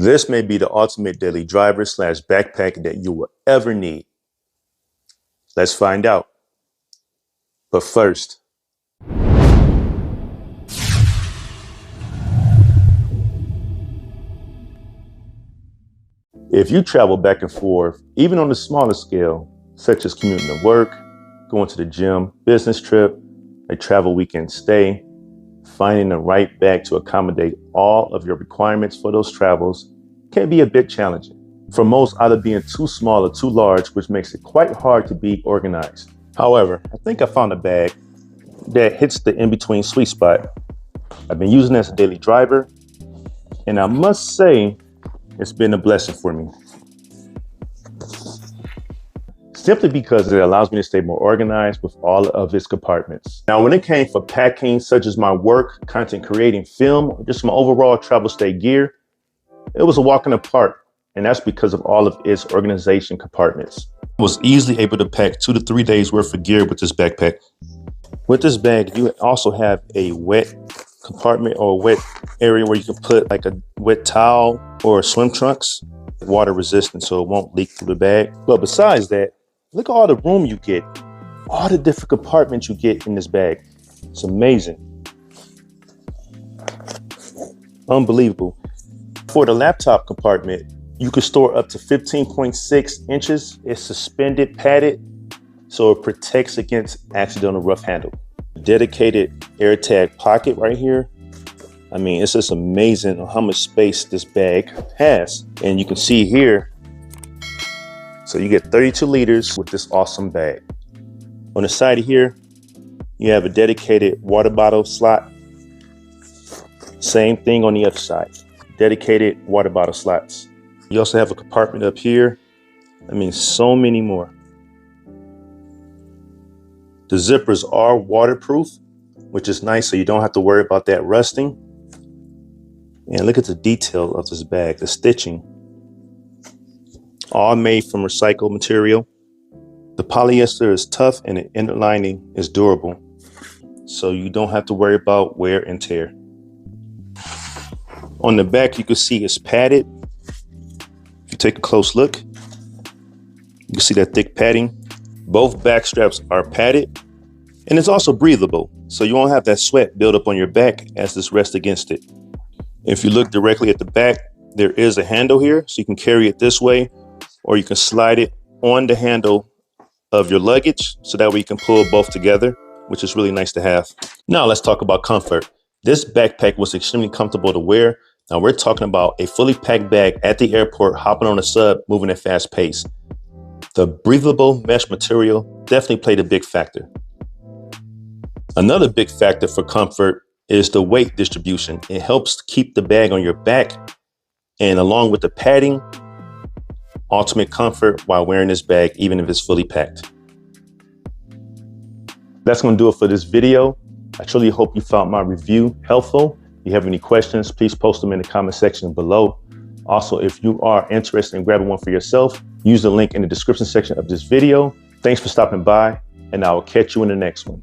This may be the ultimate daily driver / backpack that you will ever need. Let's find out. But first, if you travel back and forth, even on the smaller scale, such as commuting to work, going to the gym, business trip, a travel weekend stay, finding the right bag to accommodate all of your requirements for those travels can be a bit challenging. For most, either being too small or too large, which makes it quite hard to be organized. However, I think I found a bag that hits the in-between sweet spot. I've been using it as a daily driver, and I must say, it's been a blessing for me. Simply because it allows me to stay more organized with all of its compartments. Now, when it came for packing, such as my work, content creating, film, or just my overall travel stay gear, it was a walk in the park, and that's because of all of its organization compartments. I was easily able to pack 2 to 3 days worth of gear with this backpack. With this bag, you also have a wet compartment or a wet area where you can put like a wet towel or swim trunks, water resistant so it won't leak through the bag. But besides that, look at all the room you get, all the different compartments you get in this bag. It's amazing. Unbelievable. For the laptop compartment, you can store up to 15.6 inches. It's suspended, padded, so it protects against accidental rough handle. Dedicated AirTag pocket right here. I mean, it's just amazing how much space this bag has. And you can see here, so you get 32 liters with this awesome bag. On the side of here, you have a dedicated water bottle slot. Same thing on the other side, dedicated water bottle slots. You also have a compartment up here. I mean, so many more. The zippers are waterproof, which is nice, so you don't have to worry about that rusting. And look at the detail of this bag, the stitching. All made from recycled material. The polyester is tough and the inner lining is durable, so you don't have to worry about wear and tear. On the back, you can see it's padded. If you take a close look, you can see that thick padding. Both back straps are padded, and it's also breathable, so you won't have that sweat build up on your back as this rests against it. If you look directly at the back, there is a handle here, so you can carry it this way, or you can slide it on the handle of your luggage, so that way you can pull both together, which is really nice to have. Now let's talk about comfort. This backpack was extremely comfortable to wear. Now we're talking about a fully packed bag at the airport, hopping on a sub, moving at fast pace. The breathable mesh material definitely played a big factor. Another big factor for comfort is the weight distribution. It helps keep the bag on your back, and along with the padding, ultimate comfort while wearing this bag, even if it's fully packed. That's going to do it for this video. I truly hope you found my review helpful. If you have any questions, please post them in the comment section below. Also, if you are interested in grabbing one for yourself, use the link in the description section of this video. Thanks for stopping by, and I will catch you in the next one.